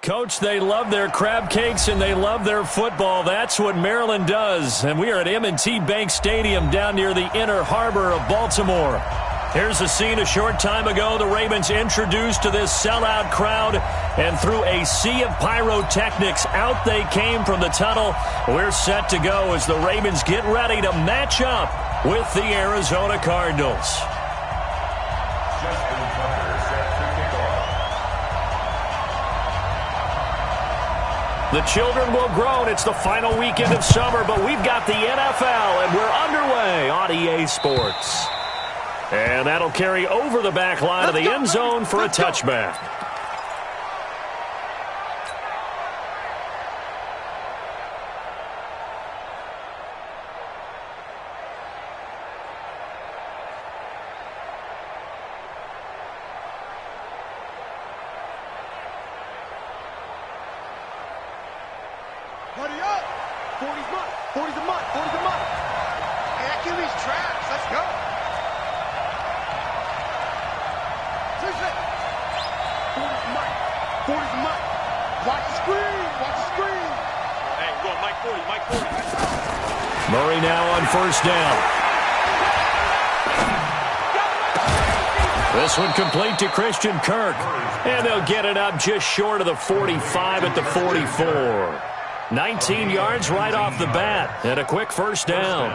Coach, they love their crab cakes and they love their football. That's what Maryland does. And we are at M&T Bank Stadium down near the Inner Harbor of Baltimore. Here's a scene a short time ago. The Ravens introduced to this sellout crowd, and through a sea of pyrotechnics, out they came from the tunnel. We're set to go as the Ravens get ready to match up with the Arizona Cardinals. The children will groan. It's the final weekend of summer, but we've got the NFL, and we're underway on EA Sports. And that'll carry over the back line of the end zone for a touchback. Buddy up! 40's mud! 40's a mud! 40's a mud! Hey, that QB's trash. Let's go! 40's mud! 40's mud! Watch the screen! Watch the screen! Hey, we're going Mike 40, Mike 40. Murray now on first down. This one complete to Christian Kirk. And they'll get it up just short of the 45 at the 44. 19 yards right off the bat, and a quick first down.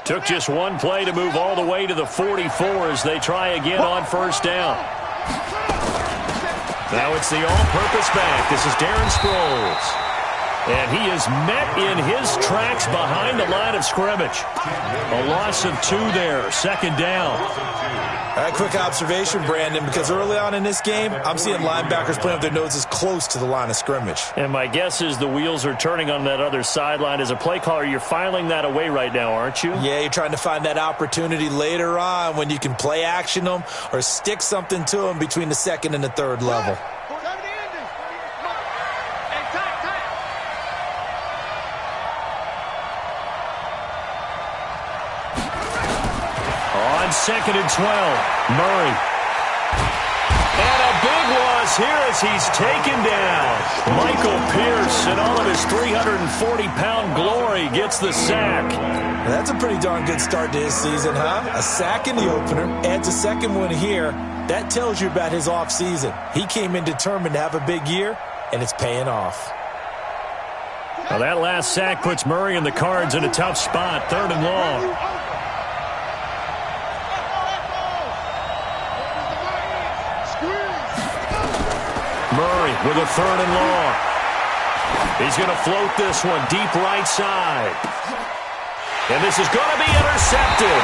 Took just one play to move all the way to the 44 as they try again on first down. Now it's the all-purpose back. This is Darren Sproles. And he is met in his tracks behind the line of scrimmage. A loss of 2 there, second down. All right, quick observation, Brandon, because early on in this game, I'm seeing linebackers playing with their noses close to the line of scrimmage. And my guess is the wheels are turning on that other sideline. As a play caller, you're filing that away right now, aren't you? Yeah, you're trying to find that opportunity later on when you can play action them or stick something to them between the second and the third level. Second and 12. Murray. And a big loss here as he's taken down. Michael Pierce, in all of his 340-pound glory, gets the sack. That's a pretty darn good start to his season, huh? A sack in the opener, adds a second one here. That tells you about his offseason. He came in determined to have a big year, and it's paying off. Well, that last sack puts Murray and the Cards in a tough spot, third and long. Murray with a third and long. He's going to float this one deep right side. And this is going to be intercepted.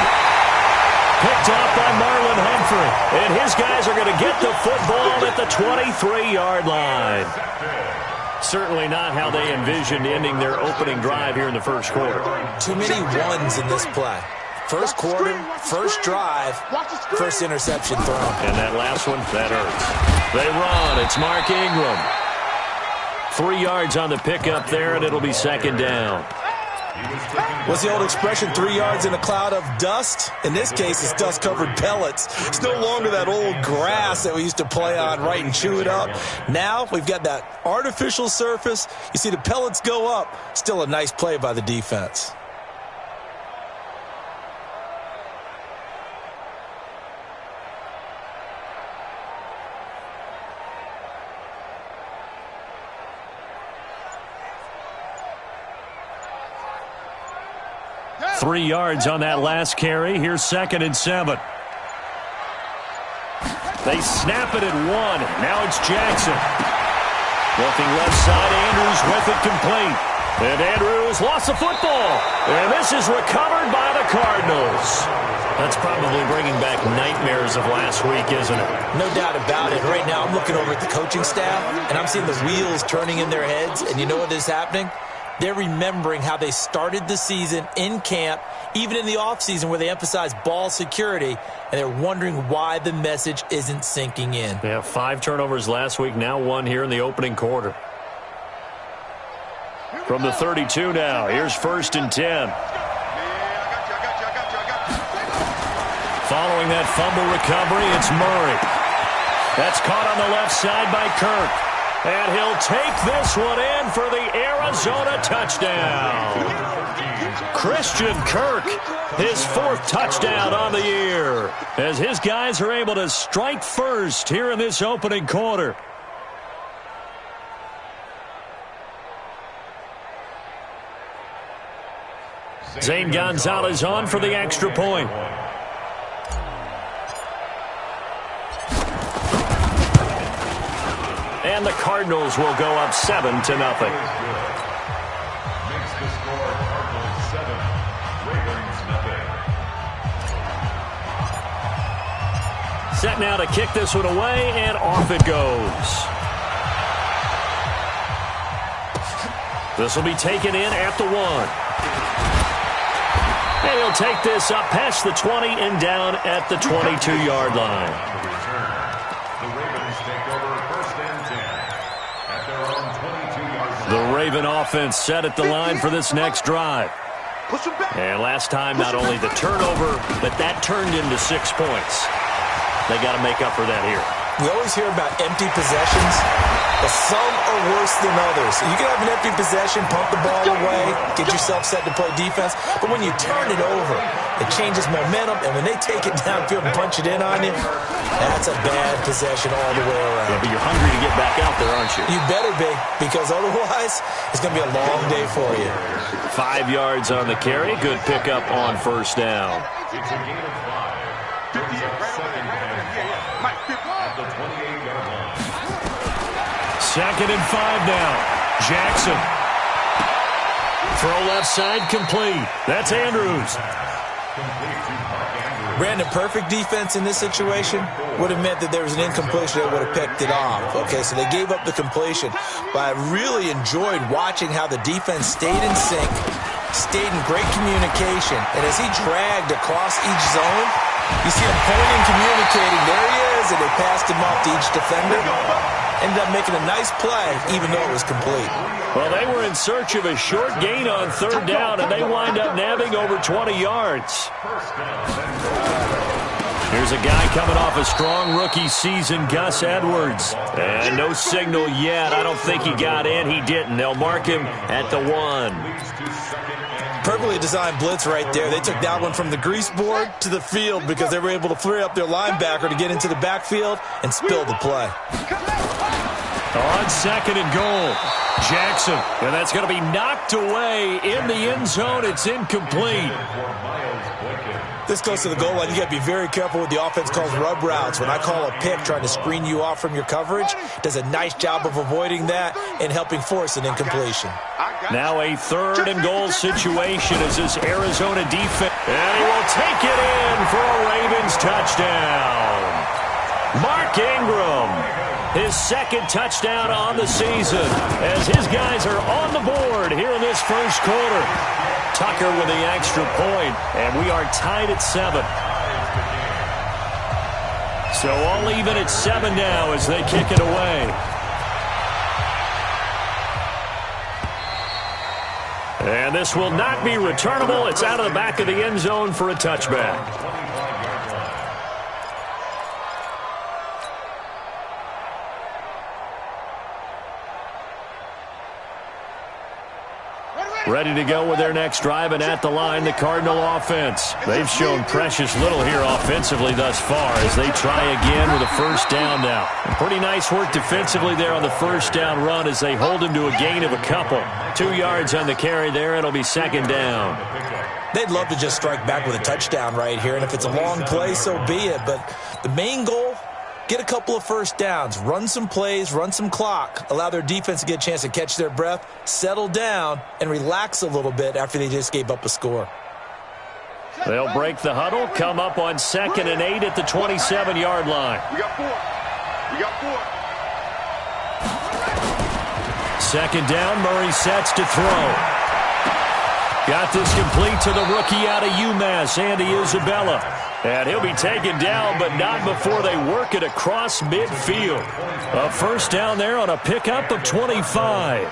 Picked off by Marlon Humphrey. And his guys are going to get the football at the 23-yard line. Certainly not how they envisioned ending their opening drive here in the first quarter. Too many ones in this play. First quarter, first drive, first interception thrown. And that last one, that hurts. They run. It's Mark Ingram. 3 yards on the pickup there, and it'll be second down. What's the old expression, 3 yards in a cloud of dust? In this case, it's dust-covered pellets. It's no longer that old grass that we used to play on, right, and chew it up. Now we've got that artificial surface. You see the pellets go up. Still a nice play by the defense. Yeah. 3 yards on that last carry. Here's second and 7. They snap it at 1. Now it's Jackson. Looking left side, Andrews with it complete. And Andrews lost the football. And this is recovered by the Cardinals. That's probably bringing back nightmares of last week, isn't it? No doubt about it. Right now I'm looking over at the coaching staff, and I'm seeing the wheels turning in their heads. And you know what is happening? They're remembering how they started the season in camp, even in the offseason where they emphasized ball security, and they're wondering why the message isn't sinking in. They have 5 turnovers last week, now 1 here in the opening quarter. From the 32 now, here's 1st and 10. Following that fumble recovery, it's Murray. That's caught on the left side by Kirk. And he'll take this one in for the Arizona touchdown. Christian Kirk, his 4th touchdown on the year, as his guys are able to strike first here in this opening quarter. Zane Gonzalez on for the extra point. And the Cardinals will go up 7-0. Makes the score Cardinals 7, Ravens nothing. Set now to kick this one away, and off it goes. This will be taken in at the 1. And he'll take this up past the 20 and down at the 22-yard line. The Ravens take over 1st and 10 at their own 22-yard line. The Raven offense set at the line for this next drive. And last time, not only the turnover, but that turned into 6 points. They got to make up for that here. We always hear about empty possessions, but some are worse than others. You can have an empty possession, pump the ball away, get yourself set to play defense, but when you turn it over, it changes momentum, and when they take it downfield and punch it in on you, that's a bad possession all the way around. Yeah, but you're hungry to get back out there, aren't you? You better be, because otherwise, it's going to be a long day for you. 5 yards on the carry. Good pickup on 1st down. It's a gain of 5. 2nd and 5 at the 28-yard line. 2nd and 5 now. Jackson. Throw left side complete. That's Andrews. Brandon, perfect defense in this situation would have meant that there was an incompletion that would have picked it off. Okay, so they gave up the completion. But I really enjoyed watching how the defense stayed in sync, stayed in great communication. And as he dragged across each zone, you see him pointing, communicating. There he is, and they passed him off to each defender. Ended up making a nice play, even though it was complete. Well, they were in search of a short gain on 3rd down, and they wind up nabbing over 20 yards. Here's a guy coming off a strong rookie season, Gus Edwards. And no signal yet. I don't think he got in. He didn't. They'll mark him at the 1. Perfectly designed blitz right there. They took that one from the grease board to the field because they were able to free up their linebacker to get into the backfield and spill the play. On 2nd and goal, Jackson. And that's going to be knocked away in the end zone. It's incomplete. This goes to the goal line. You got to be very careful with the offense calls rub routes. When I call a pick trying to screen you off from your coverage, does a nice job of avoiding that and helping force an incompletion. Now a 3rd and goal situation as this Arizona defense. And he will take it in for a Ravens touchdown. Mark Ingram, his 2nd touchdown on the season as his guys are on the board here in this 1st quarter. Tucker with the extra point, and we are tied at 7. So all even at 7 now as they kick it away. And this will not be returnable. It's out of the back of the end zone for a touchback. Ready to go with their next drive, and at the line, the Cardinal offense. They've shown precious little here offensively thus far as they try again with a 1st down now. And pretty nice work defensively there on the 1st down run as they hold him to a gain of a couple. 2 yards on the carry there. It'll be 2nd down. They'd love to just strike back with a touchdown right here, and if it's a long play, so be it. But the main goal, get a couple of 1st downs, run some plays, run some clock, allow their defense to get a chance to catch their breath, settle down, and relax a little bit after they just gave up a score. They'll break the huddle, come up on 2nd and 8 at the 27-yard line. We got 4. We got 4. 2nd down, Murray sets to throw. Got this complete to the rookie out of UMass, Andy Isabella. And he'll be taken down, but not before they work it across midfield. A 1st down there on a pickup of 25.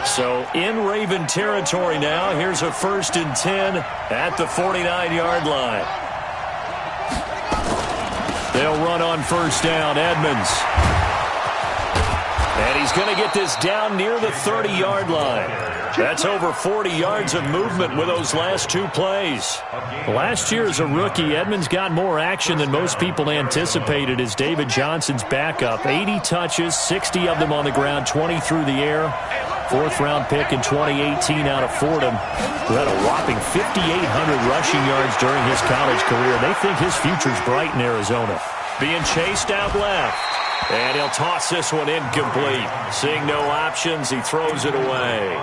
So in Raven territory now. Here's a 1st and 10 at the 49-yard line. They'll run on 1st down. Edmonds. And he's going to get this down near the 30-yard line. That's over 40 yards of movement with those last 2 plays. Last year as a rookie, Edmonds got more action than most people anticipated as David Johnson's backup. 80 touches, 60 of them on the ground, 20 through the air. 4th-round pick in 2018 out of Fordham, who had a whopping 5,800 rushing yards during his college career. They think his future's bright in Arizona. Being chased out left. And he'll toss this one incomplete. Seeing no options, he throws it away.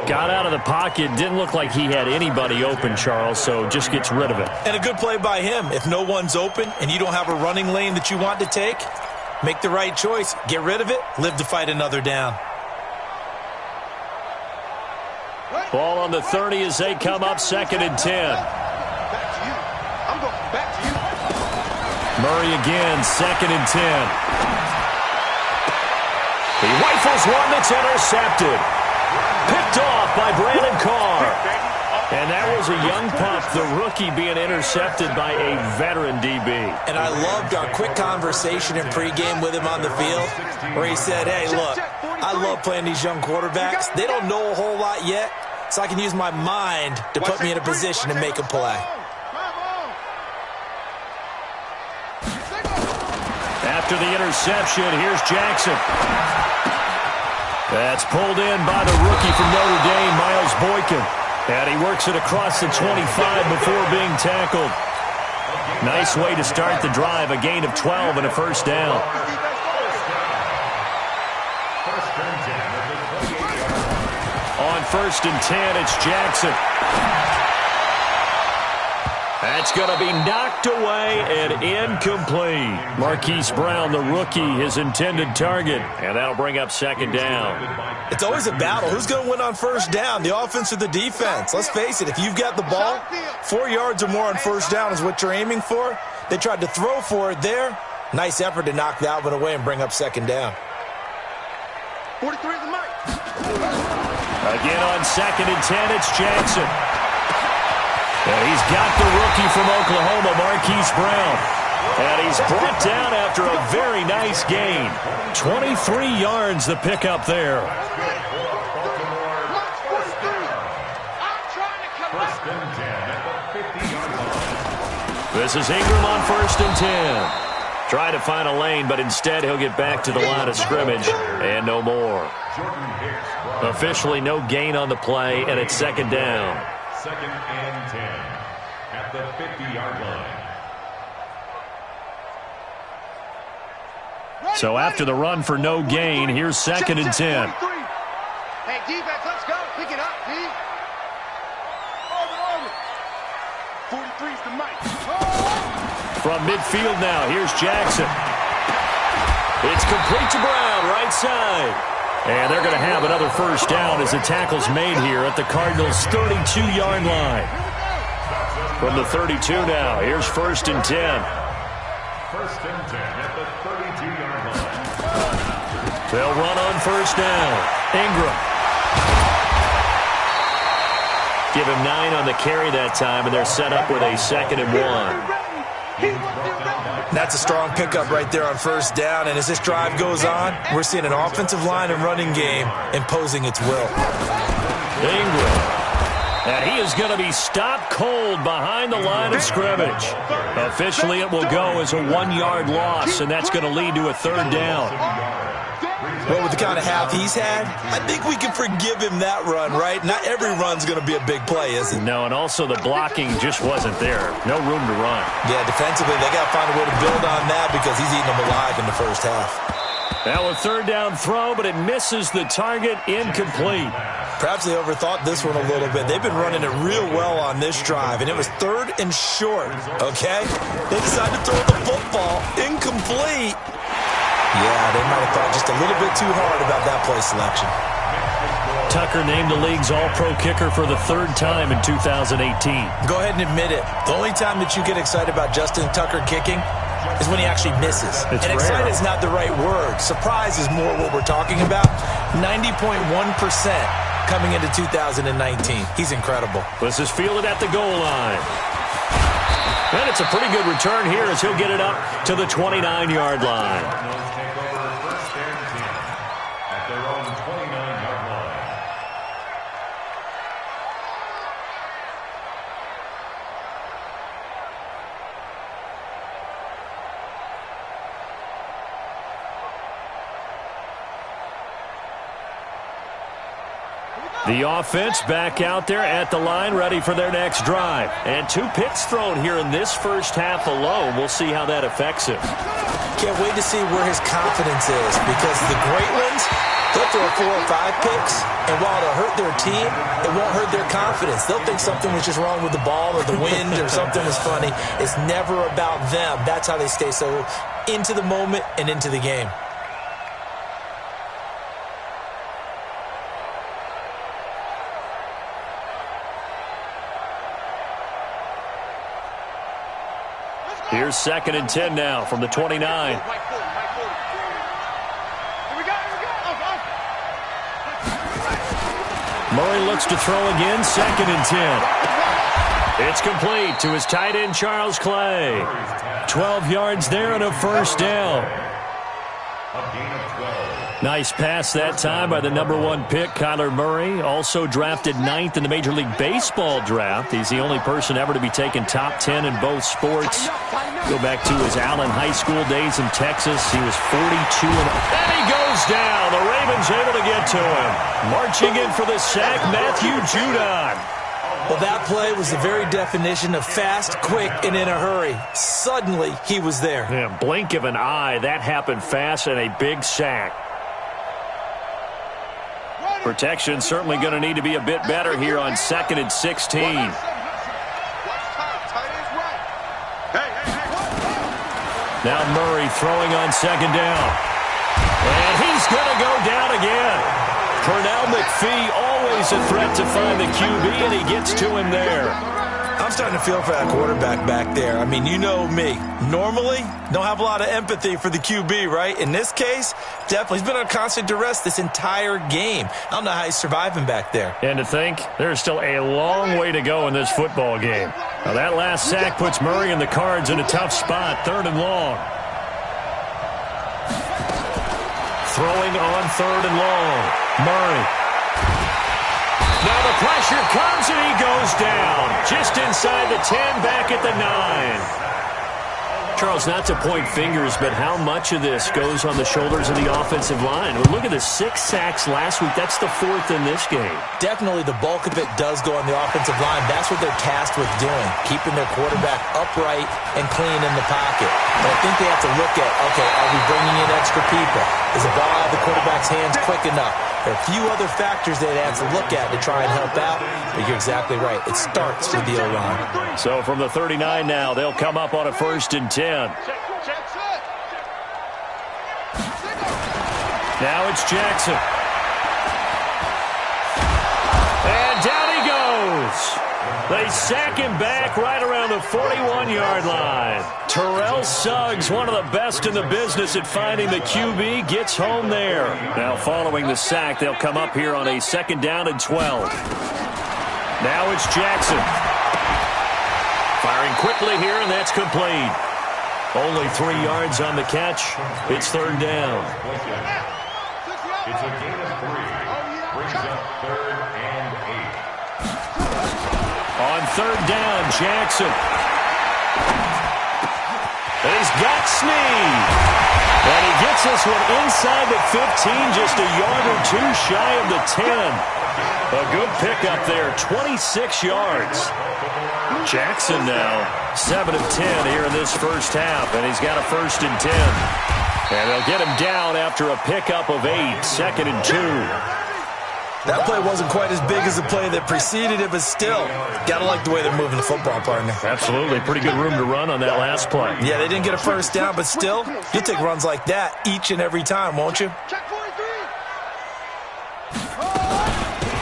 Got out of the pocket. Didn't look like he had anybody open, Charles, so just gets rid of it. And a good play by him. If no one's open and you don't have a running lane that you want to take, make the right choice. Get rid of it. Live to fight another down. Ball on the 30 as they come up 2nd and 10. Back to you. I'm going back to you. Murray again, 2nd and 10. He rifles one that's intercepted. Picked off by Brandon Carr. And that was a young pup, the rookie being intercepted by a veteran DB. And I loved our quick conversation in pregame with him on the field where he said, hey, look, I love playing these young quarterbacks. They don't know a whole lot yet, so I can use my mind to put me in a position to make a play. After the interception, here's Jackson. That's pulled in by the rookie from Notre Dame, Miles Boykin. And he works it across the 25 before being tackled. Nice way to start the drive, a gain of 12 and a 1st down. On 1st and 10, it's Jackson. That's going to be knocked away and incomplete. Marquise Brown, the rookie, his intended target. And that'll bring up 2nd down. It's always a battle. Who's going to win on 1st down, the offense or the defense? Let's face it, if you've got the ball, 4 yards or more on 1st down is what you're aiming for. They tried to throw for it there. Nice effort to knock that one away and bring up 2nd down. 43 is the mic. Again on 2nd and 10, it's Jackson. And he's got the rookie from Oklahoma, Marquise Brown. And he's brought down after a very nice gain. 23 yards the pickup there. This is Ingram on 1st and 10. Trying to find a lane, but instead he'll get back to the line of scrimmage and no more. Officially no gain on the play, and it's 2nd down. 2nd and 10 at the 50-yard line. So after the run for no gain, here's 2nd and 10. Hey, defense, let's go. Pick it up, D. 43 is the mic. From midfield now, here's Jackson. It's complete to Brown, right side. And they're going to have another 1st down as the tackle's made here at the Cardinals' 32-yard line. From the 32 now, here's 1st and 10. 1st and 10 at the 32-yard line. They'll run on 1st down. Ingram. Give him 9 on the carry that time, and they're set up with a 2nd and 1. That's a strong pickup right there on 1st down, and as this drive goes on, we're seeing an offensive line and running game imposing its will. Ingram. And he is going to be stopped cold behind the line of scrimmage. Officially, it will go as a 1-yard loss, and that's going to lead to a 3rd down. Well, with the kind of half he's had, I think we can forgive him that run, right? Not every run's going to be a big play, is it? No, and also the blocking just wasn't there. No room to run. Yeah, defensively, they got to find a way to build on that because he's eating them alive in the 1st half. Now a 3rd down throw, but it misses the target, incomplete. Perhaps they overthought this one a little bit. They've been running it real well on this drive, and it was 3rd and short, okay? They decided to throw the football incomplete. Yeah, they might have thought just a little bit too hard about that play selection. Tucker named the league's all-pro kicker for the 3rd time in 2018. Go ahead and admit it. The only time that you get excited about Justin Tucker kicking is when he actually misses. It's and rare. excited is not the right word. Surprise is more what we're talking about. 90.1% coming into 2019. He's incredible. This is fielded at the goal line. And it's a pretty good return here as he'll get it up to the 29-yard line. Cardinals take over first and 10 at their own 29-yard line. The offense back out there at the line, ready for their next drive. And 2 picks thrown here in this first half alone. We'll see how that affects him. Can't wait to see where his confidence is, because the great ones, they'll throw 4 or 5 picks, and while it'll hurt their team, it won't hurt their confidence. They'll think something was just wrong with the ball or the wind or something was funny. It's never about them. That's how they stay so into the moment and into the game. Here's 2nd and 10 now from the 29. Murray looks to throw again, 2nd and 10. It's complete to his tight end, Charles Clay. 12 yards there and a first down. A gain of 12. Nice pass that time by the number 1 pick, Kyler Murray. Also drafted 9th in the Major League Baseball draft. He's the only person ever to be taken top 10 in both sports. Go back to his Allen High School days in Texas. He was 42 and he goes down. The Ravens able to get to him. Marching in for the sack, Matthew Judon. Well, that play was the very definition of fast, quick, and in a hurry. Suddenly, he was there. Yeah, blink of an eye. That happened fast and a big sack. Protection certainly going to need to be a bit better here on 2nd and 16. Now Murray throwing on 2nd down. And he's going to go down again. Pernell McPhee always a threat to find the QB, and he gets to him there. I'm starting to feel for that quarterback back there. I mean, you know me. Normally, don't have a lot of empathy for the QB, right? In this case, definitely. He's been under constant duress this entire game. I don't know how he's surviving back there. And to think, there's still a long way to go in this football game. Now, that last sack puts Murray and the Cards in a tough spot, 3rd and long. Throwing on 3rd and long. Murray. Now the pressure comes and he goes down. Just inside the 10, back at the 9. Charles, not to point fingers, but how much of this goes on the shoulders of the offensive line? Well, look at the 6 sacks last week. That's the 4th in this game. Definitely the bulk of it does go on the offensive line. That's what they're tasked with doing, keeping their quarterback upright and clean in the pocket. But I think they have to look at, okay, are we bringing in extra people? Is the ball out of the quarterback's hands quick enough? There are a few other factors they'd have to look at to try and help out, but you're exactly right. It starts with the O-line. So from the 39 now, they'll come up on a 1st and 10. Now it's Jackson. And down he goes. They sack him back right around the 41-yard line. Terrell Suggs, one of the best in the business at finding the QB, gets home there. Now following the sack, they'll come up here on a 2nd down and 12. Now it's Jackson. Firing quickly here, and that's complete. Only 3 yards on the catch. It's 3rd down. It's a gain of 3. Brings up 3rd and 8. On 3rd down, Jackson. And he's got Snead. And he gets this one inside the 15, just a yard or 2 shy of the 10. A good pickup there, 26 yards. Jackson now, 7 of 10 here in this first half, and he's got a 1st and 10. And they'll get him down after a pickup of 8, 2nd and 2. That play wasn't quite as big as the play that preceded it, but still, gotta like the way they're moving the football, partner. Absolutely. Pretty good room to run on that last play. Yeah, they didn't get a 1st down, but still, you'll take runs like that each and every time, won't you?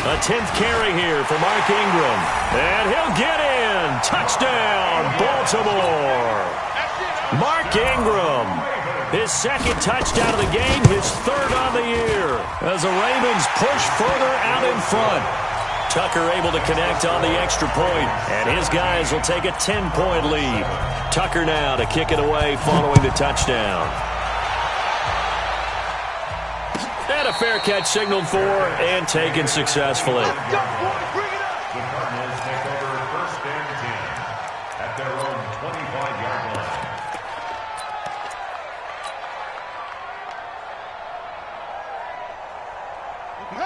A 10th carry here for Mark Ingram. And he'll get in. Touchdown, Baltimore. Mark Ingram, his second touchdown of the game, his third on the year, as the Ravens push further out in front. Tucker able to connect on the extra point, and his guys will take a 10-point lead. Tucker now to kick it away following the touchdown. And a fair catch signaled for and taken successfully. The Cardinals take over first and 10 at their own 25-yard line.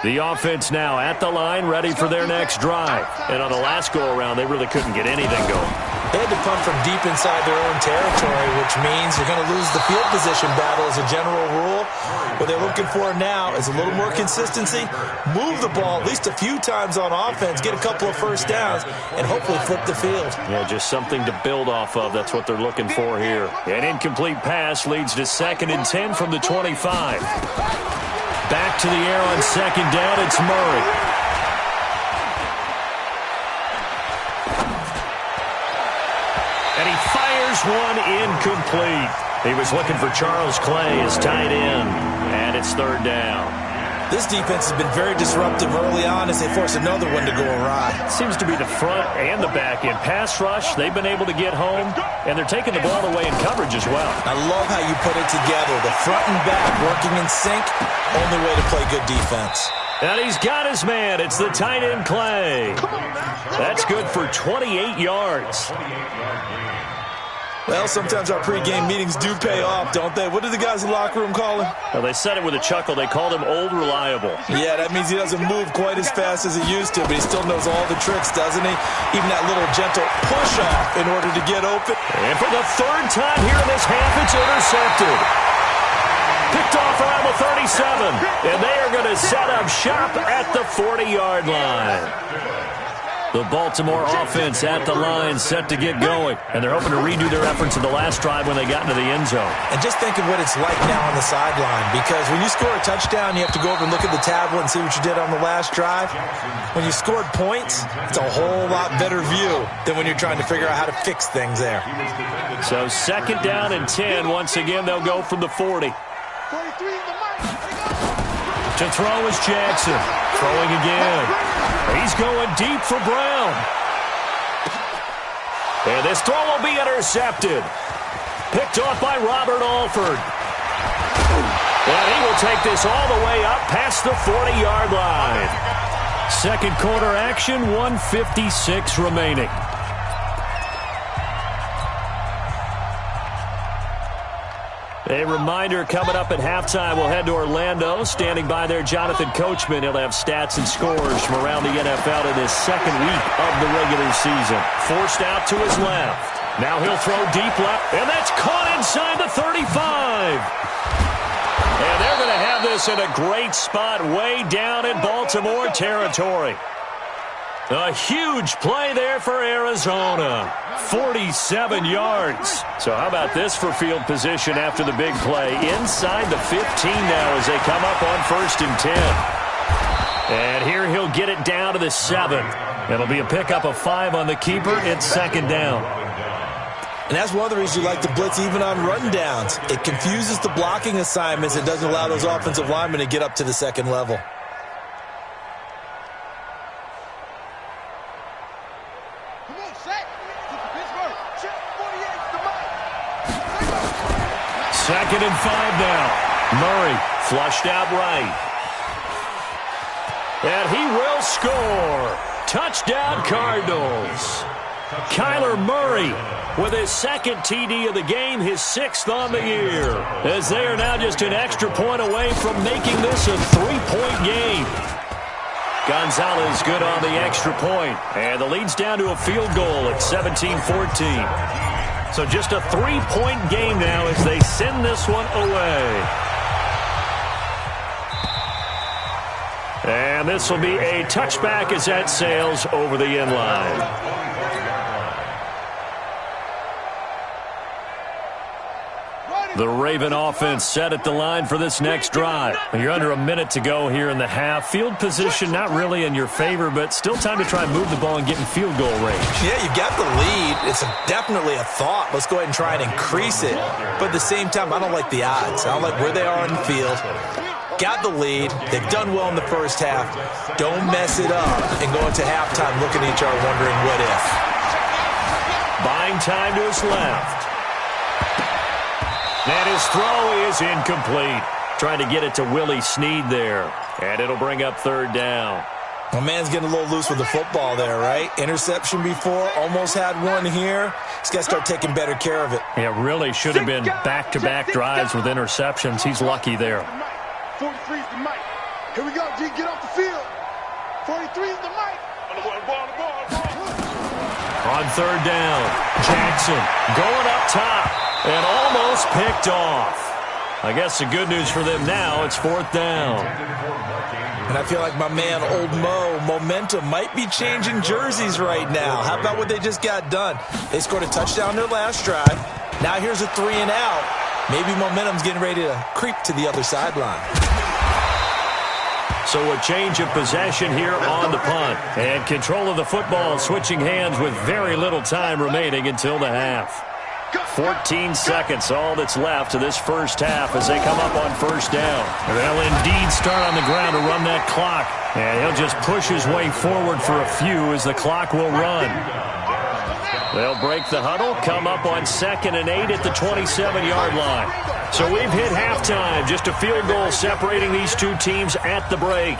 The offense now at the line, ready for their next drive. And on the last go-around, they really couldn't get anything going. They had to punt from deep inside their own territory, which means you're going to lose the field position battle as a general rule. What they're looking for now is a little more consistency, move the ball at least a few times on offense, get a couple of first downs, and hopefully flip the field. Yeah, just something to build off of. That's what they're looking for here. An incomplete pass leads to 2nd and 10 from the 25. Back to the air on 2nd down, it's Murray. And he fires one incomplete. He was looking for Charles Clay as tight end, and it's 3rd down. This defense has been very disruptive early on as they force another one to go awry. Seems to be the front and the back end. Pass rush, they've been able to get home, and they're taking the ball away in coverage as well. I love how you put it together. The front and back working in sync, only way to play good defense. And he's got his man. It's the tight end Clay. That's good for 28 yards. Well, sometimes our pregame meetings do pay off, don't they? What do the guys in the locker room call him? Well, they said it with a chuckle. They called him Old Reliable. Yeah, that means he doesn't move quite as fast as he used to, but he still knows all the tricks, doesn't he? Even that little gentle push-off in order to get open. And for the 3rd time here in this half, it's intercepted. Picked off around the 37, and they are going to set up shop at the 40-yard line. The Baltimore offense at the line, set to get going. And they're hoping to redo their efforts in the last drive when they got into the end zone. And just think of what it's like now on the sideline, because when you score a touchdown, you have to go over and look at the tablet and see what you did on the last drive. When you scored points, it's a whole lot better view than when you're trying to figure out how to fix things there. So 2nd down and 10. Once again, they'll go from the 40. To throw is Jackson. Throwing again. He's going deep for Brown. And this throw will be intercepted. Picked off by Robert Alford. And he will take this all the way up past the 40-yard line. 2nd quarter action, 1:56 remaining. A reminder coming up at halftime, we'll head to Orlando. Standing by there, Jonathan Coachman. He'll have stats and scores from around the NFL in his 2nd week of the regular season. Forced out to his left. Now he'll throw deep left, and that's caught inside the 35. And they're going to have this in a great spot way down in Baltimore territory. A huge play there for Arizona. 47 yards. So how about this for field position after the big play? Inside the 15 now as they come up on 1st and 10. And here he'll get it down to the 7. It'll be a pickup of 5 on the keeper. It's 2nd down. And that's one of the reasons you like to blitz even on run downs. It confuses the blocking assignments. It doesn't allow those offensive linemen to get up to the 2nd level. Second and 5 now. Murray flushed out right. And he will score. Touchdown Cardinals. Kyler Murray with his 2nd TD of the game, his 6th on the year. As they are now just an extra point away from making this a 3-point game. Gonzalez good on the extra point. And the lead's down to a field goal at 17-14. So just a 3-point game now as they send this one away. And this will be a touchback as that sails over the end line. The Raven offense set at the line for this next drive. You're under a minute to go here in the half. Field position not really in your favor, but still time to try and move the ball and get in field goal range. Yeah, you got the lead. It's definitely a thought. Let's go ahead and try and increase it. But at the same time, I don't like the odds. I don't like where they are on the field. Got the lead. They've done well in the first half. Don't mess it up and go into halftime looking at each other wondering what if. Buying time to his left. And his throw is incomplete. Trying to get it to Willie Snead there. And it'll bring up third down. My man's getting a little loose with the football there, right? Interception before, almost had one here. He's got to start taking better care of it. Yeah, really should have been back-to-back drives with interceptions. He's lucky there. 43 is the mic. Here we go, G. Get off the field. 43 is the mic. On third down, Jackson going up top and almost picked off. I guess the good news for them now, it's fourth down. And I feel like my man, Old Mo, momentum might be changing jerseys right now. How about what they just got done? They scored a touchdown their last drive. Now here's a 3 and out. Maybe momentum's getting ready to creep to the other sideline. So a change of possession here on the punt. And control of the football switching hands with very little time remaining until the half. 14 seconds, all that's left of this first half as they come up on first down. They'll indeed start on the ground to run that clock. And he'll just push his way forward for a few as the clock will run. They'll break the huddle, come up on 2nd and 8 at the 27-yard line. So we've hit halftime, just a field goal separating these two teams at the break.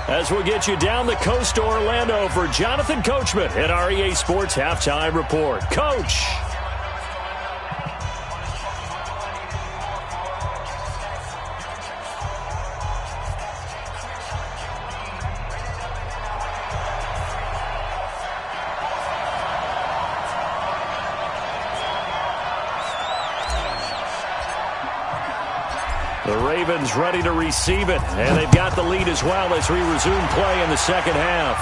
As we'll get you down the coast to Orlando for Jonathan Coachman at our EA Sports Halftime Report. Coach! The Ravens ready to receive it, and they've got the lead as well as we resume play in the second half.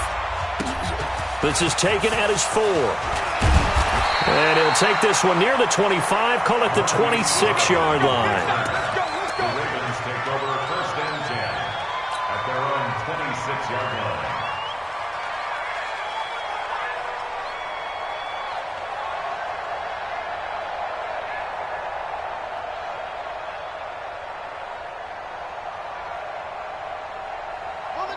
This is taken at his 4. And he'll take this one near the 25, call it the 26-yard line. The Ravens take over first and 10 at their own 26-yard line.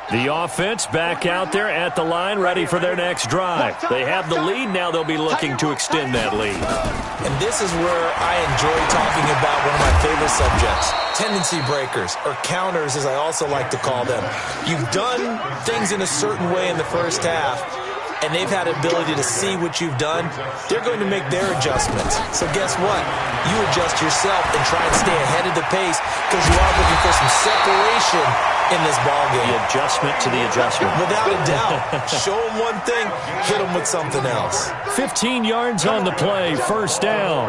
The offense back out there at the line, ready for their next drive. They have the lead. Now they'll be looking to extend that lead. And this is where I enjoy talking about one of my favorite subjects, tendency breakers, or counters as I also like to call them. You've done things in a certain way in the first half, and they've had ability to see what you've done. They're going to make their adjustments. So guess what? You adjust yourself and try and stay ahead of the pace because you are looking for some separation in this ballgame. The adjustment to the adjustment. Without a doubt. Show them one thing, hit them with something else. 15 yards on the play, first down.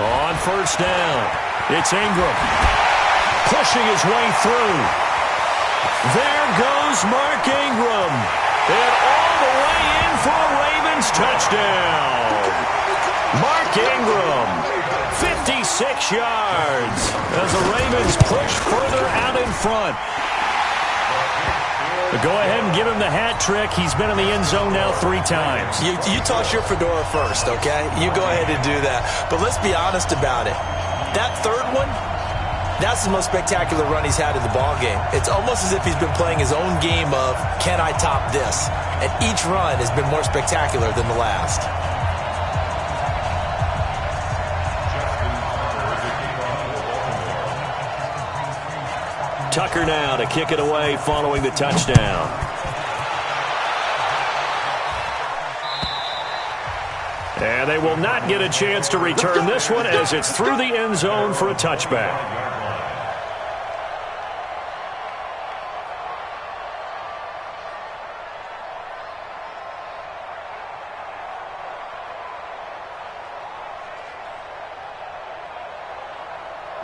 On first down, it's Ingram. Pushing his way through. There goes Mark Ingram. And all the way in for a Ravens touchdown. Mark Ingram, 56 yards as the Ravens push further out in front. But go ahead and give him the hat trick. He's been in the end zone now 3 times. You toss your fedora first, okay? You go ahead and do that. But let's be honest about it. That third one, that's the most spectacular run he's had in the ballgame. It's almost as if he's been playing his own game of, can I top this? And each run has been more spectacular than the last. Tucker now to kick it away following the touchdown. And they will not get a chance to return this one as it's through the end zone for a touchback.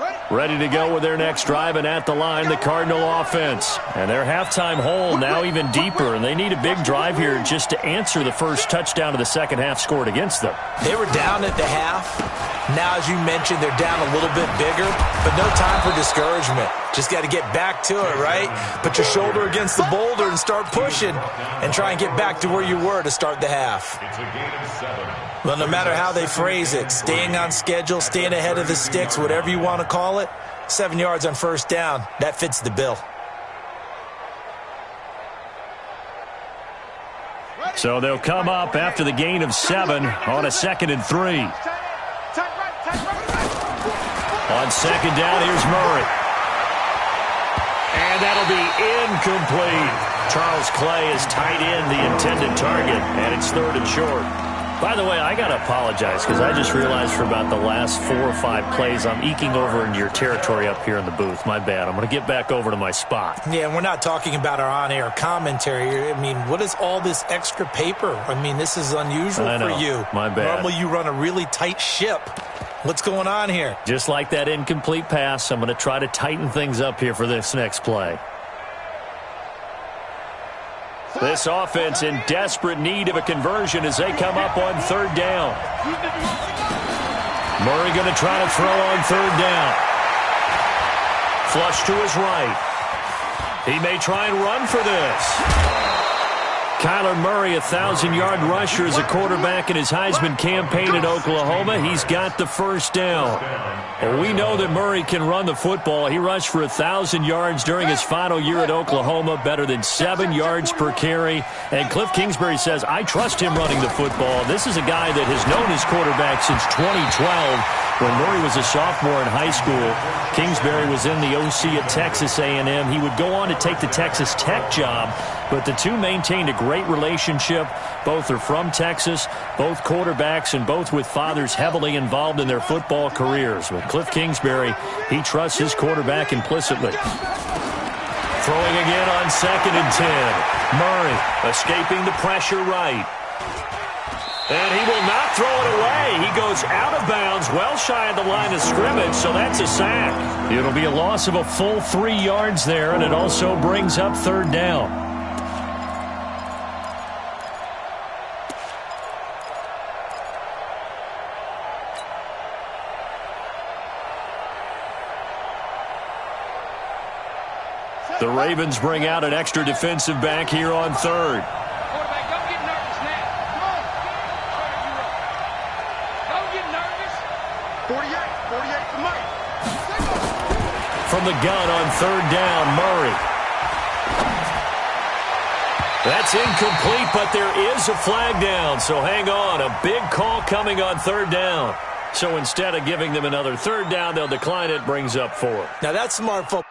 Right? Ready to go with their next drive, and at the line, the Cardinal offense. And their halftime hole now even deeper, and they need a big drive here just to answer the first touchdown of the second half scored against them. They were down at the half. Now, as you mentioned, they're down a little bit bigger, but no time for discouragement. Just got to get back to it, right? Put your shoulder against the boulder and start pushing and try and get back to where you were to start the half. It's a gain of 7. Well, no matter how they phrase it, staying on schedule, staying ahead of the sticks, whatever you want to call it, 7 yards on first down, that fits the bill. So they'll come up after the gain of 7 on a 2nd and 3. On second down, here's Murray. And that'll be incomplete. Charles Clay is tight end, the intended target, and it's 3rd and short. By the way, I got to apologize because I just realized for about the last 4 or 5 plays I'm eking over into your territory up here in the booth. My bad. I'm going to get back over to my spot. Yeah, and we're not talking about our on-air commentary. I mean, what is all this extra paper? I mean, this is unusual for you. My bad. Normally you run a really tight ship. What's going on here? Just like that incomplete pass, I'm going to try to tighten things up here for this next play. This offense in desperate need of a conversion as they come up on 3rd down. Murray going to try to throw on 3rd down. Flush to his right. He may try and run for this. Kyler Murray, 1,000-yard rusher as a quarterback in his Heisman campaign at Oklahoma. He's got the first down. Well, we know that Murray can run the football. He rushed for 1,000 yards during his final year at Oklahoma, better than 7 yards per carry. And Cliff Kingsbury says, I trust him running the football. This is a guy that has known his quarterback since 2012. When Murray was a sophomore in high school, Kingsbury was in the OC at Texas A&M. He would go on to take the Texas Tech job, but the two maintained a great relationship. Both are from Texas, both quarterbacks, and both with fathers heavily involved in their football careers. With Cliff Kingsbury, he trusts his quarterback implicitly. Throwing again on 2nd and 10. Murray escaping the pressure right. And he will not throw it away. He goes out of bounds, well shy of the line of scrimmage, so that's a sack. It'll be a loss of a full 3 yards there, and it also brings up 3rd down. The Ravens bring out an extra defensive back here on 3rd. From the gun on 3rd down, Murray. That's incomplete, but there is a flag down, so hang on. A big call coming on 3rd down. So instead of giving them another 3rd down, they'll decline it, brings up 4. Now that's smart football.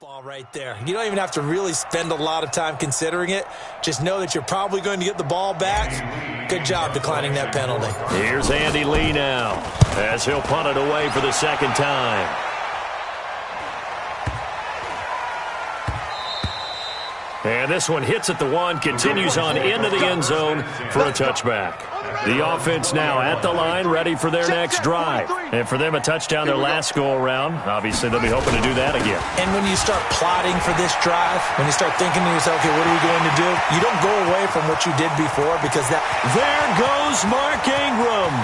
Ball right there. You don't even have to really spend a lot of time considering it. Just know that you're probably going to get the ball back. Good job declining that penalty. Here's Andy Lee now as he'll punt it away for the 2nd time. And this one hits at the 1, continues on into the end zone for a touchback. The offense now at the line, ready for their next drive. And for them, a touchdown their last go-around. Obviously, they'll be hoping to do that again. And when you start plotting for this drive, when you start thinking to yourself, okay, what are we going to do? You don't go away from what you did before because that... There goes Mark Ingram.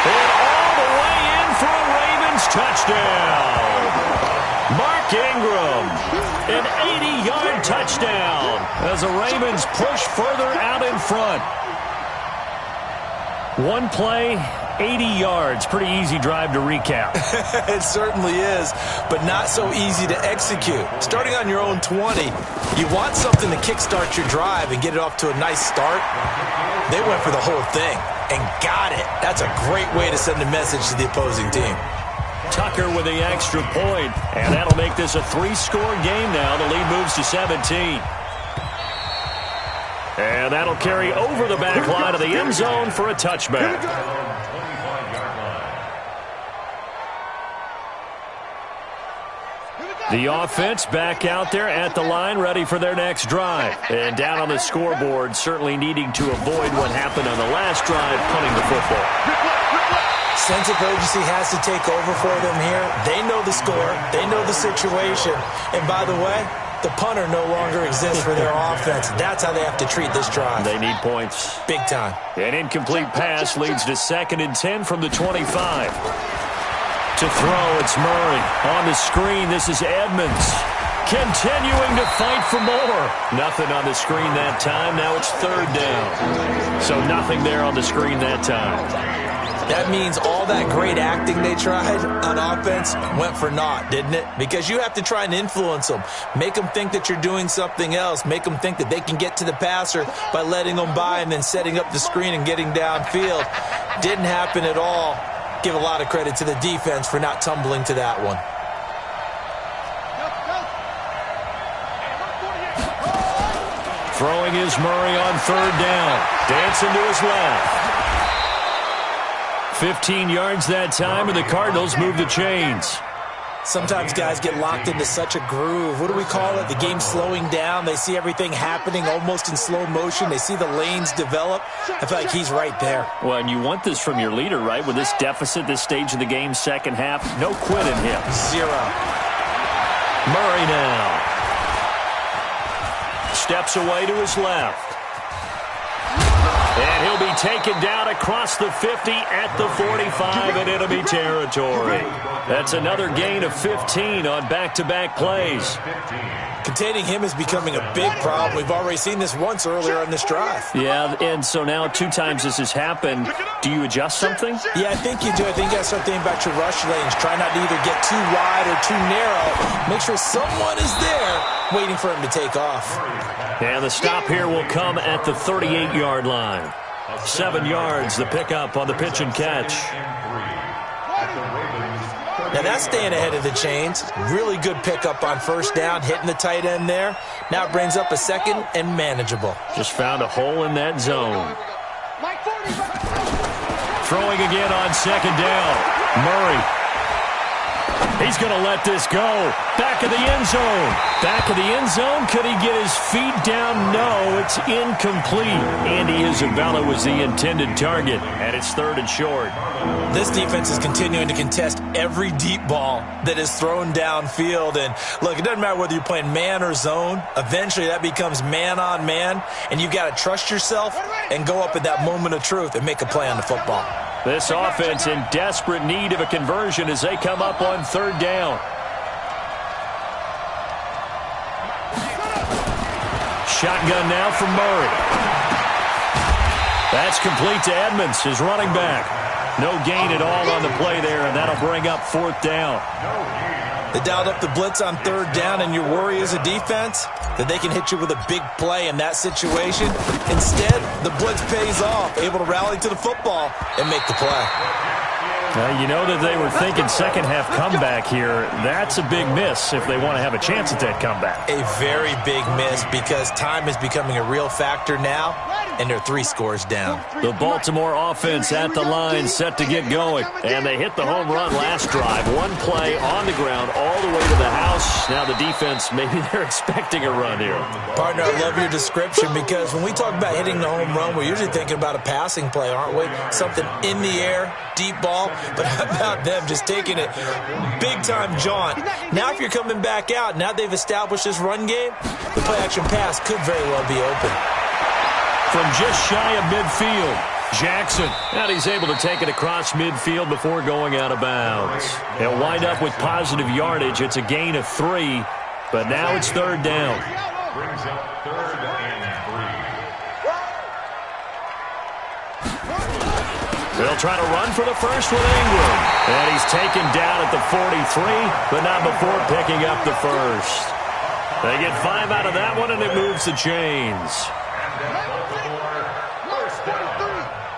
And all the way in for a Ravens touchdown. Mark Ingram, an 80-yard touchdown as the Ravens push further out in front. One play, 80 yards. Pretty easy drive to recap. It certainly is, but not so easy to execute. Starting on your own 20, you want something to kickstart your drive and get it off to a nice start. They went for the whole thing and got it. That's a great way to send a message to the opposing team. Tucker with the extra point, and that'll make this a 3-score game now. The lead moves to 17. And that'll carry over the back line of the end zone for a touchback. The offense back out there at the line, ready for their next drive. And down on the scoreboard, certainly needing to avoid what happened on the last drive, punting the football. Sense of urgency has to take over for them here. They know the score. They know the situation. And by the way, the punter no longer exists for their offense. That's how they have to treat this drive. They need points. Big time. An incomplete pass leads to 2nd and 10 from the 25. To throw, it's Murray. On the screen, this is Edmonds. Continuing to fight for more. Nothing on the screen that time. Now it's 3rd down. So nothing there on the screen that time. That means all that great acting they tried on offense went for naught, didn't it? Because you have to try and influence them. Make them think that you're doing something else. Make them think that they can get to the passer by letting them by and then setting up the screen and getting downfield. Didn't happen at all. Give a lot of credit to the defense for not tumbling to that one. Throwing is Murray on 3rd down. Dancing to his left. 15 yards that time, and the Cardinals move the chains. Sometimes guys get locked into such a groove. What do we call it? The game slowing down. They see everything happening almost in slow motion. They see the lanes develop. I feel like he's right there. Well, and you want this from your leader, right? With this deficit, this stage of the game, second half, no quit in him. 0. Murray now. Steps away to his left. And he'll be taken down across the 50 at the 45 and enemy territory. That's another gain of 15 on back-to-back plays. Containing him is becoming a big problem. We've already seen this once earlier on this drive. Yeah, and so now 2 times this has happened. Do you adjust something? Yeah, I think you do. I think you got to start thinking about your rush lanes. Try not to either get too wide or too narrow. Make sure someone is there waiting for him to take off. And the stop here will come at the 38-yard line. 7 yards, the pickup on the pitch and catch. Now that's staying ahead of the chains. Really good pickup on 1st down, hitting the tight end there. Now it brings up a 2nd and manageable. Just found a hole in that zone. Throwing again on 2nd down. Murray. He's going to let this go. Back of the end zone. Back of the end zone. Could he get his feet down? No, it's incomplete. Andy Isabella was the intended target, and it's 3rd and short. This defense is continuing to contest every deep ball that is thrown downfield. And look, it doesn't matter whether you're playing man or zone. Eventually that becomes man on man, and you've got to trust yourself and go up at that moment of truth and make a play on the football. This offense in desperate need of a conversion as they come up on 3rd down. Shotgun now from Murray. That's complete to Edmonds, his running back. No gain at all on the play there, and that'll bring up 4th down. They dialed up the blitz on 3rd down, and your worry as a defense that they can hit you with a big play in that situation. Instead, the blitz pays off, able to rally to the football and make the play. You know that they were thinking second half comeback here. That's a big miss if they want to have a chance at that comeback. A very big miss because time is becoming a real factor now, and they're 3 scores down. The Baltimore offense at the line set to get going. And they hit the home run last drive. 1 play on the ground all the way to the house. Now the defense, maybe they're expecting a run here. Partner, I love your description because when we talk about hitting the home run, we're usually thinking about a passing play, aren't we? Something in the air, deep ball. But how about them just taking it big-time jaunt? Now if you're coming back out, now they've established this run game, the play-action pass could very well be open. From just shy of midfield, Jackson. And he's able to take it across midfield before going out of bounds. He'll wind up with positive yardage. It's a gain of 3, but now it's 3rd down. Brings up 3rd and 3. They'll try to run for the first with Ingram. And he's taken down at the 43, but not before picking up the first. They get 5 out of that one, and it moves the chains. And then Baltimore, 1st down.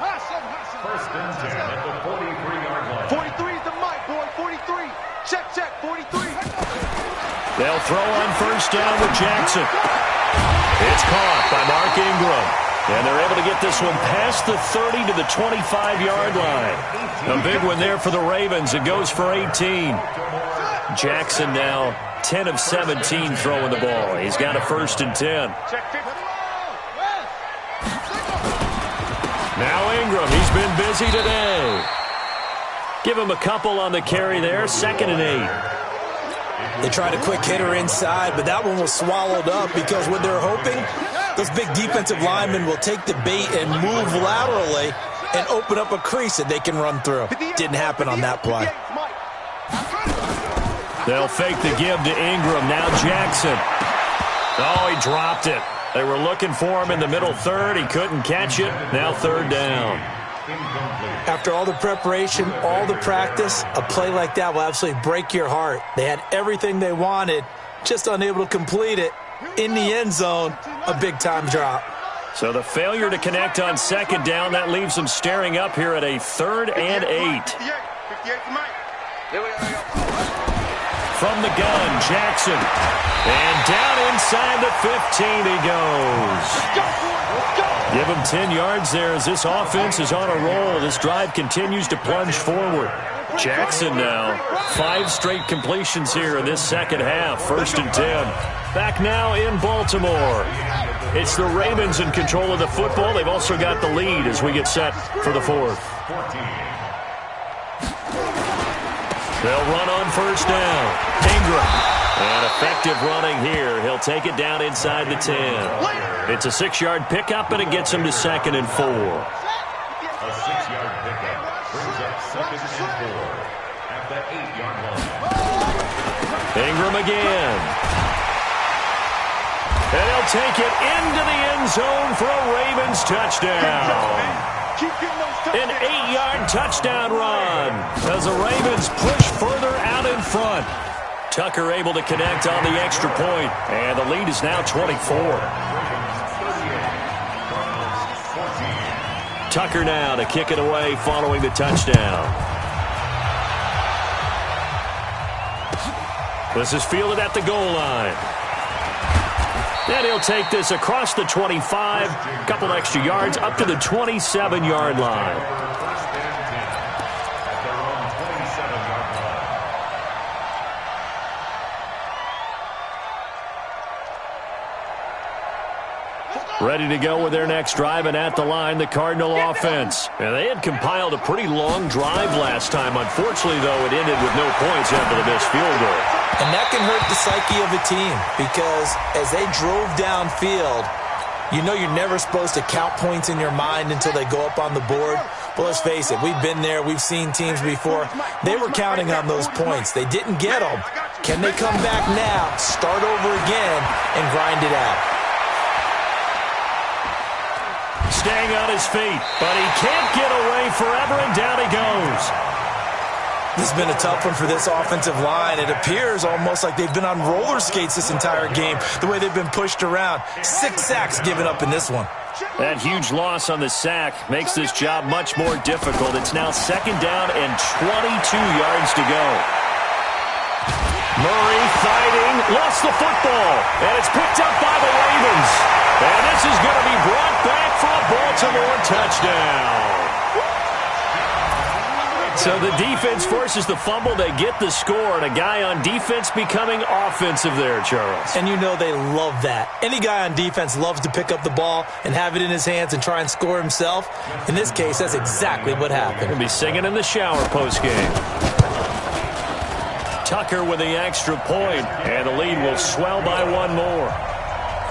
1st and 10 at the 43-yard line. 43 is the mic, boy. 43. Check, 43. They'll throw on 1st down with Jackson. It's caught by Mark Ingram. And they're able to get this one past the 30 to the 25-yard line. A big one there for the Ravens. It goes for 18. Jackson now 10 of 17 throwing the ball. He's got a 1st and 10. Now Ingram, he's been busy today. Give him a couple on the carry there, 2nd and 8. They tried a quick hitter inside, but that one was swallowed up because what they're hoping, those big defensive linemen will take the bait and move laterally and open up a crease that they can run through. Didn't happen on that play. They'll fake the give to Ingram. Now Jackson. Oh, he dropped it. They were looking for him in the middle third. He couldn't catch it. Now 3rd down. After all the preparation, all the practice, a play like that will absolutely break your heart. They had everything they wanted, just unable to complete it. In the end zone, a big-time drop. So the failure to connect on 2nd down, that leaves them staring up here at a 3rd and 8. From the gun, Jackson. And down inside the 15 he goes. Give him 10 yards there as this offense is on a roll. This drive continues to plunge forward. Jackson now, 5 straight completions here in this second half. 1st and 10. Back now in Baltimore. It's the Ravens in control of the football. They've also got the lead as we get set for the 4th. They'll run on 1st down. Ingram. And effective running here. He'll take it down inside the 10. It's a 6-yard pickup, and it gets him to 2nd and 4. A 6-yard pickup brings up 2nd and 4 at the 8-yard line. Ingram again. And he'll take it into the end zone for a Ravens touchdown. An 8-yard touchdown run as the Ravens push further out in front. Tucker able to connect on the extra point, and the lead is now 24. Tucker now to kick it away following the touchdown. This is fielded at the goal line. And he'll take this across the 25, couple extra yards up to the 27-yard line. Ready to go with their next drive, and at the line, the Cardinal offense. And they had compiled a pretty long drive last time. Unfortunately, though, it ended with no points after the missed field goal. And that can hurt the psyche of a team because as they drove downfield, you know you're never supposed to count points in your mind until they go up on the board. But let's face it, we've been there. We've seen teams before. They were counting on those points. They didn't get them. Can they come back now, start over again, and grind it out? Staying on his feet, but he can't get away forever, and down he goes. This has been a tough one for this offensive line. It appears almost like they've been on roller skates this entire game, the way they've been pushed around. 6 sacks given up in this one. That huge loss on the sack makes this job much more difficult. It's now 2nd down and 22 yards to go. Murray fighting, lost the football, and it's picked up by the Ravens. And this is going to be brought back for a Baltimore touchdown. So the defense forces the fumble. They get the score, and a guy on defense becoming offensive there, Charles. And you know they love that. Any guy on defense loves to pick up the ball and have it in his hands and try and score himself. In this case, that's exactly what happened. He'll be singing in the shower postgame. Tucker with the extra point, and the lead will swell by 1 more.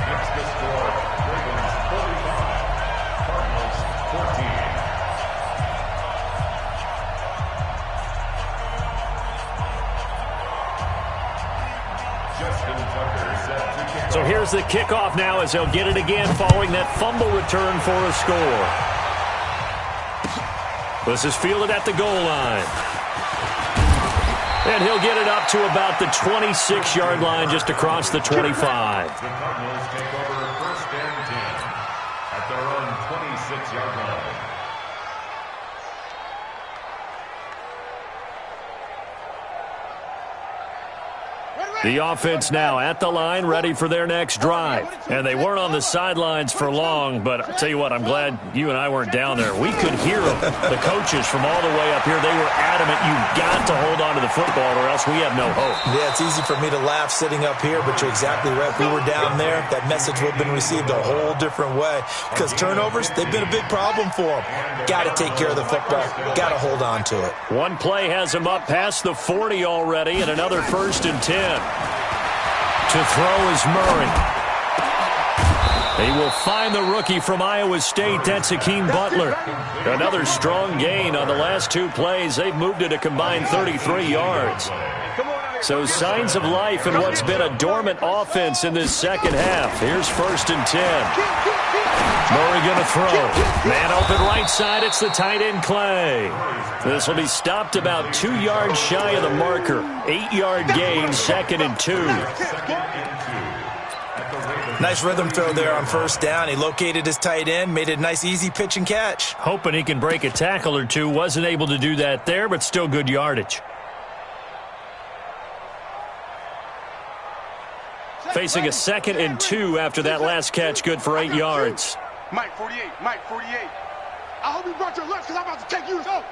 That's the score. Ravens 45, Cardinals 14. Justin Tucker set to kick. So here's the kickoff now as they'll get it again following that fumble return for a score. This is fielded at the goal line. And he'll get it up to about the 26-yard line, just across the 25. The Cardinals take over 1st and 10 at their own 26-yard line. The offense now at the line, ready for their next drive. And they weren't on the sidelines for long, but I'll tell you what, I'm glad you and I weren't down there. We could hear them. The coaches from all the way up here, they were adamant, you've got to hold on to the football or else we have no hope. Yeah, it's easy for me to laugh sitting up here, but you're exactly right. If we were down there, that message would have been received a whole different way. Because turnovers, they've been a big problem for them. Got to take care of the football. Got to hold on to it. One play has him up past the 40 already, and another 1st and 10. To throw is Murray. He will find the rookie from Iowa State. That's Hakeem Butler. Another strong gain on the last 2 plays. They've moved it a combined 33 yards. So signs of life in what's been a dormant offense in this second half. Here's 1st and 10. Murray going to throw. Man open right side. It's the tight end Clay. This will be stopped about 2 yards shy of the marker. 8-yard gain, 2nd and 2. Nice rhythm throw there on 1st down. He located his tight end, made it a nice easy pitch and catch. Hoping he can break a tackle or two. Wasn't able to do that there, but still good yardage. Facing a 2nd and 2 after that last catch, good for 8 yards. Mike 48, Mike 48. I hope you brought your lunch because I'm about to take you to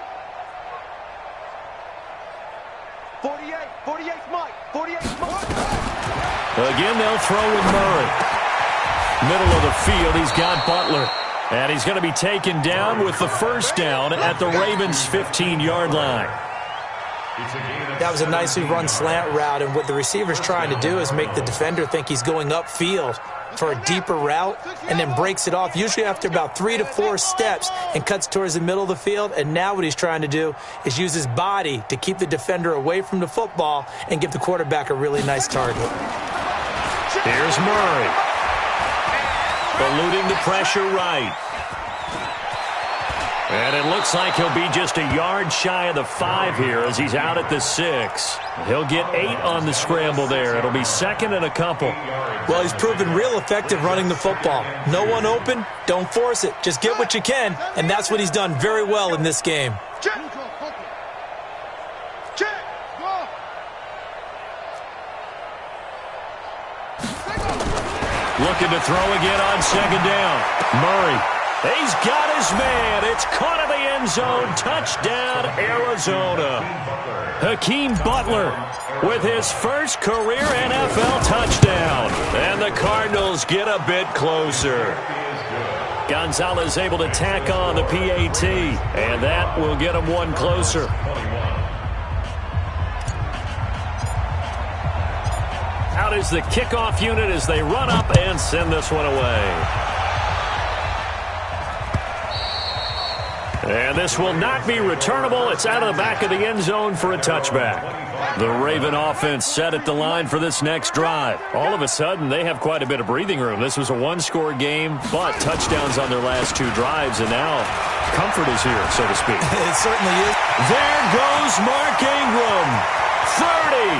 48, 48's Mike, 48's Mike. Again, they'll throw with Murray. Middle of the field, he's got Butler. And he's going to be taken down with the 1st down at the Ravens' 15-yard line. That was a nicely run slant route, and what the receiver's trying to do is make the defender think he's going upfield for a deeper route and then breaks it off, usually after about 3 to 4 steps, and cuts towards the middle of the field. And now what he's trying to do is use his body to keep the defender away from the football and give the quarterback a really nice target. Here's Murray. Eluding the pressure right. And it looks like he'll be just a yard shy of the 5 here as he's out at the 6. He'll get 8 on the scramble there. It'll be 2nd and a couple. Well, he's proven real effective running the football. No one open, don't force it. Just get what you can, and that's what he's done very well in this game. Looking to throw again on 2nd down. Murray. He's got his man. It's caught in the end zone. Touchdown, Arizona. Hakeem Butler with his first career NFL touchdown. And the Cardinals get a bit closer. Gonzalez able to tack on the PAT. And that will get him one closer. Out is the kickoff unit as they run up and send this one away. And this will not be returnable. It's out of the back of the end zone for a touchback. The Raven offense set at the line for this next drive. All of a sudden, they have quite a bit of breathing room. This was a one-score game, but touchdowns on their last 2 drives, and now comfort is here, so to speak. It certainly is. There goes Mark Ingram. 30,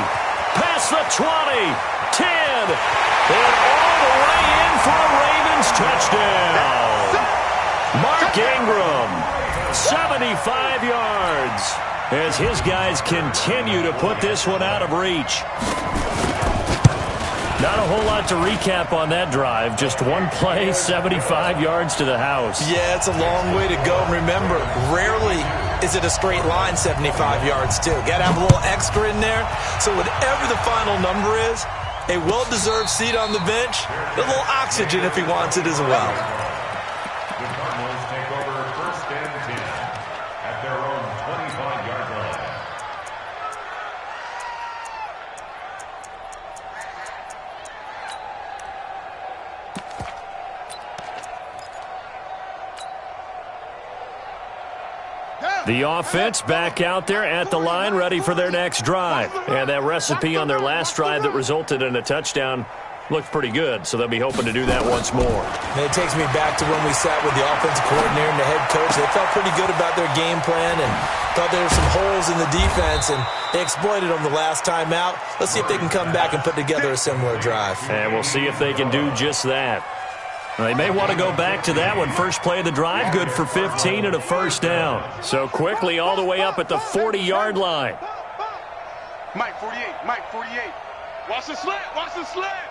past the 20, 10, and all the way in for a Ravens touchdown. Mark Ingram. 75 yards as his guys continue to put this one out of reach. Not a whole lot to recap on that drive. Just one play, 75 yards to the house. Yeah, it's a long way to go. Remember, rarely is it a straight line 75 yards, too. Got to have a little extra in there. So whatever the final number is, a well-deserved seat on the bench, a little oxygen if he wants it as well. The offense back out there at the line, ready for their next drive. And that recipe on their last drive that resulted in a touchdown looked pretty good, so they'll be hoping to do that once more. And it takes me back to when we sat with the offensive coordinator and the head coach. They felt pretty good about their game plan and thought there were some holes in the defense, and they exploited them the last time out. Let's see if they can come back and put together a similar drive. And we'll see if they can do just that. They may want to go back to that one. First play of the drive, good for 15 and a 1st down. So quickly all the way up at the 40-yard line. Mike 48, Mike 48. Watch the slant. Watch the slant.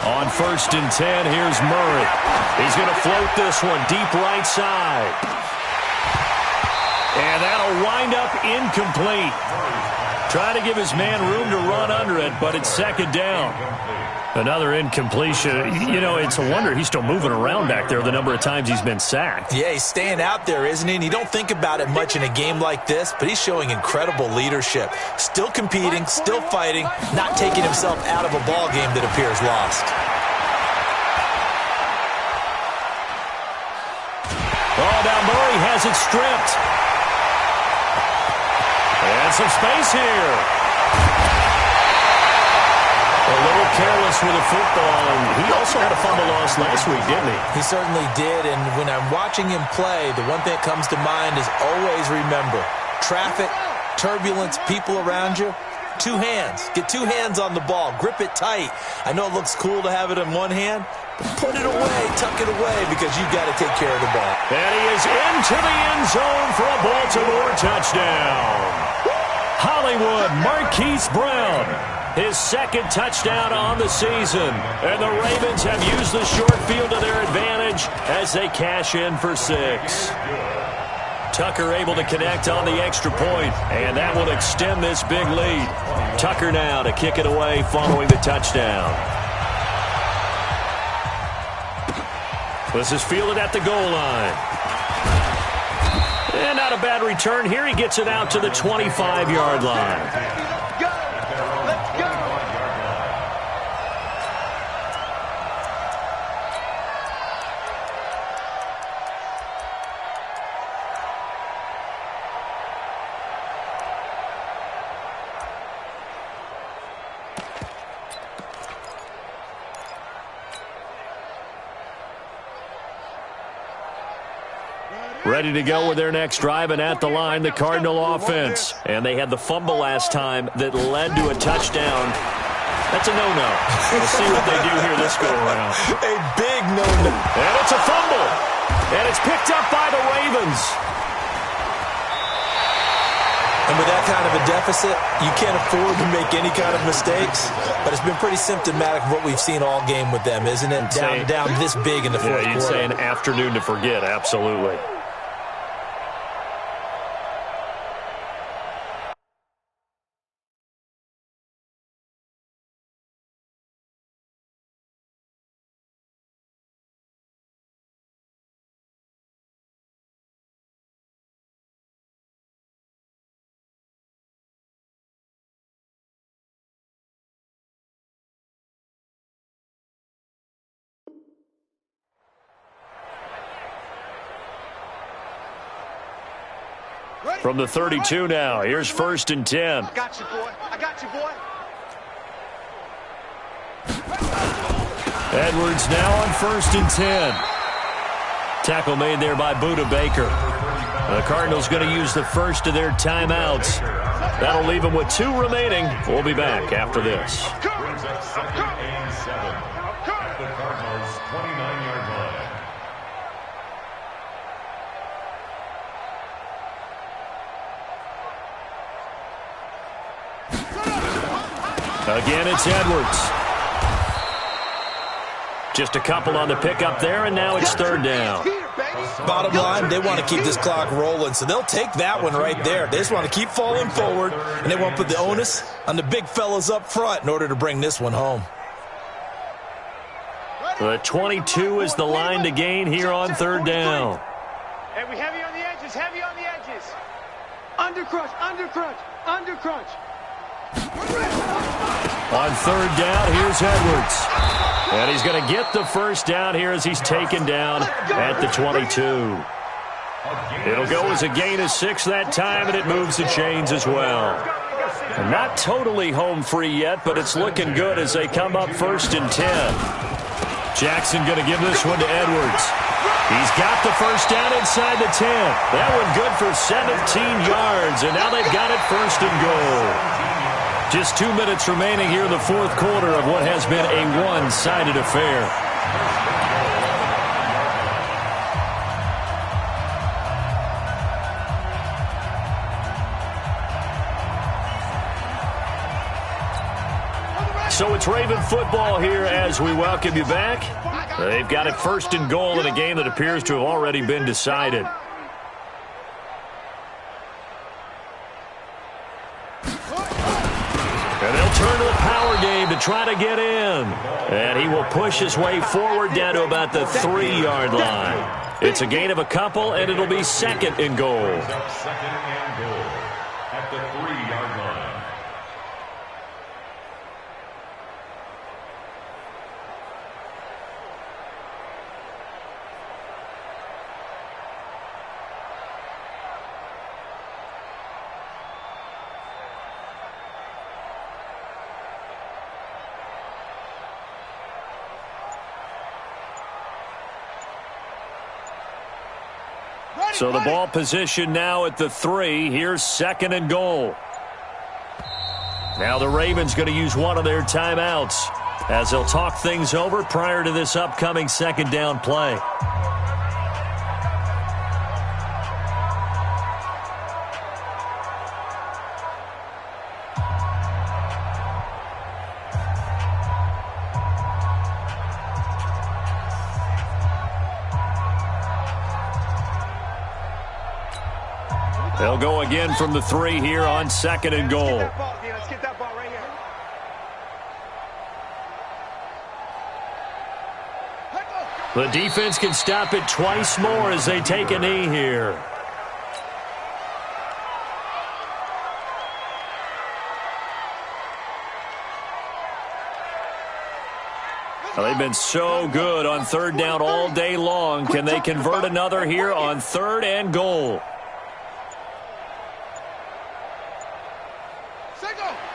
On 1st and 10, here's Murray. He's going to float this one deep right side. And that'll wind up incomplete. Trying to give his man room to run under it, but it's 2nd down. Another incompletion. You know, it's a wonder he's still moving around back there the number of times he's been sacked. Yeah, he's staying out there, isn't he? And you don't think about it much in a game like this, but he's showing incredible leadership. Still competing, still fighting, not taking himself out of a ball game that appears lost. Oh, now Murray has it stripped. And some space here. A little careless with the football, and he also had a fumble loss last week, didn't he? He certainly did, and when I'm watching him play, the one thing that comes to mind is always remember, traffic, turbulence, people around you, 2 hands. Get 2 hands on the ball. Grip it tight. I know it looks cool to have it in one hand, but put it away, tuck it away, because you've got to take care of the ball. And he is into the end zone for a Baltimore touchdown. Hollywood Marquise Brown, his 2nd touchdown on the season. And the Ravens have used the short field to their advantage as they cash in for 6. Tucker able to connect on the extra point, and that will extend this big lead. Tucker now to kick it away following the touchdown. This is fielded at the goal line. And not a bad return here. He gets it out to the 25-yard line. Ready to go with their next drive, and at the line, the Cardinal offense. And they had the fumble last time that led to a touchdown. That's a no-no. We'll see what they do here this go-around. A big no-no. And it's a fumble. And it's picked up by the Ravens. And with that kind of a deficit, you can't afford to make any kind of mistakes. But it's been pretty symptomatic of what we've seen all game with them, isn't it? Down this big in the fourth quarter. You'd say an afternoon to forget, absolutely. From the 32 now, here's 1st and 10. I got you, boy. I got you, boy. Edwards now on 1st and 10. Tackle made there by Budda Baker. The Cardinals going to use the first of their timeouts. That'll leave them with 2 remaining. We'll be back after this. Brings up 2nd and 7 at the Cardinals' 29-yard line. Again, it's Edwards. Just a couple on the pickup there, and now it's 3rd down. Bottom line, they want to keep this clock rolling, so they'll take that one right there. They just want to keep falling forward, and they want to put the onus on the big fellas up front in order to bring this one home. The 22 is the line to gain here on 3rd down. Hey, we heavy on the edges, heavy on the edges. Under crunch, under crunch, under crunch. On 3rd down, here's Edwards. And he's going to get the first down here as he's taken down at the 22. It'll go as a gain of 6 that time, and it moves the chains as well. And not totally home free yet, but it's looking good as they come up 1st and 10. Jackson going to give this one to Edwards. He's got the first down inside the 10. That one good for 17 yards, and now they've got it 1st and goal. Just 2 minutes remaining here in the 4th quarter of what has been a one-sided affair. So it's Raven football here as we welcome you back. They've got it 1st and goal in a game that appears to have already been decided. And they'll turn to the power game to try to get in. And he will push his way forward down to about the 3-yard line. It's a gain of a couple, and it'll be 2nd and goal. 2nd and goal at the 3-yard line. So the ball position now at the 3. Here's 2nd and goal. Now the Ravens going to use one of their timeouts as they'll talk things over prior to this upcoming 2nd down play. They'll go again from the 3 here on 2nd and goal. Let's get that ball right here. The defense can stop it twice more as they take a knee here. Well, they've been so good on 3rd down all day long. Can they convert another here on 3rd and goal?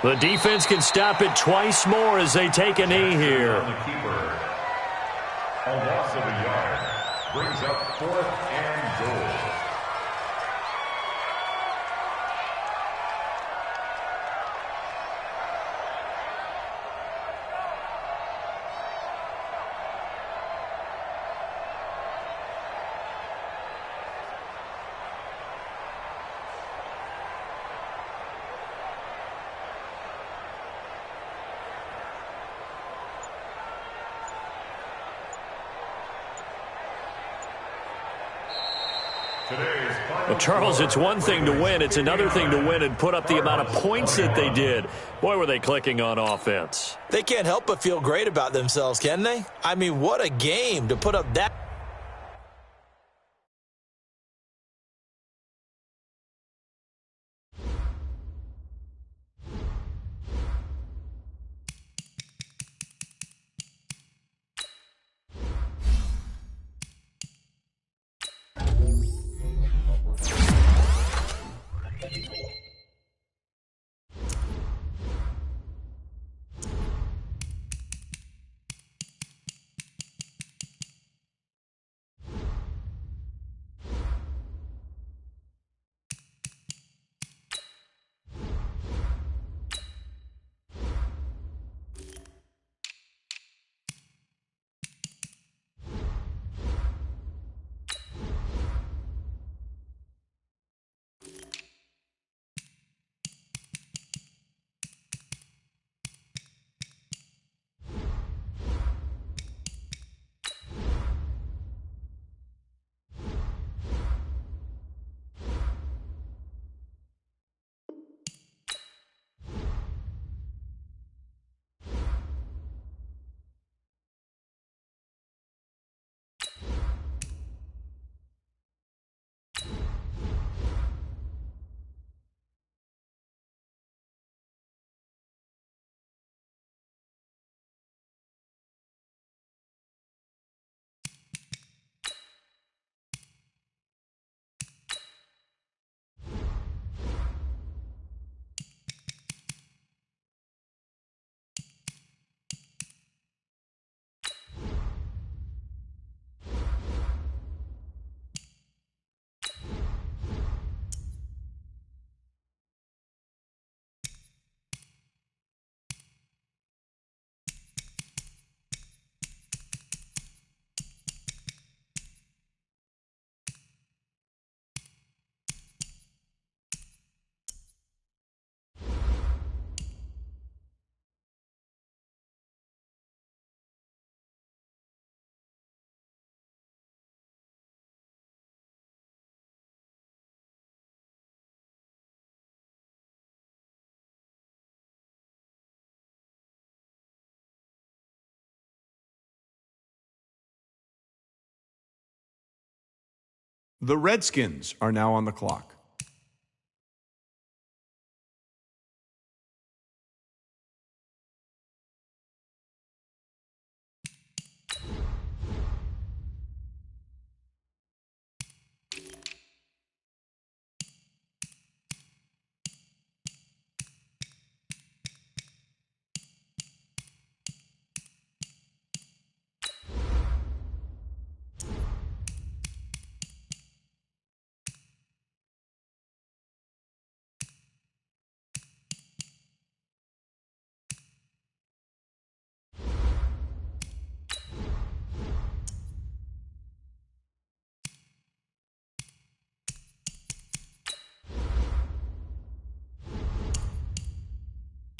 The defense can stop it twice more as they take a knee here. The keeper. A loss of a yard brings up 4th and goal. Well, Charles, it's one thing to win. It's another thing to win and put up the amount of points that they did. Boy, were they clicking on offense. They can't help but feel great about themselves, can they? I mean, what a game to put up that. The Redskins are now on the clock.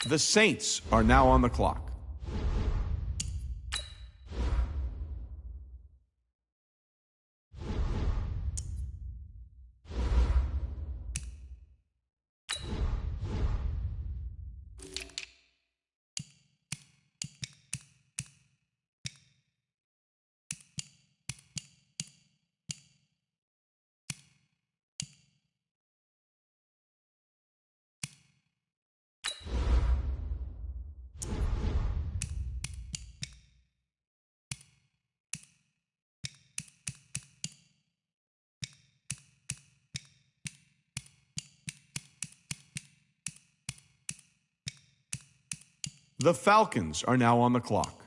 The Saints are now on the clock. The Falcons are now on the clock.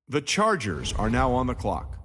The Chargers are now on the clock.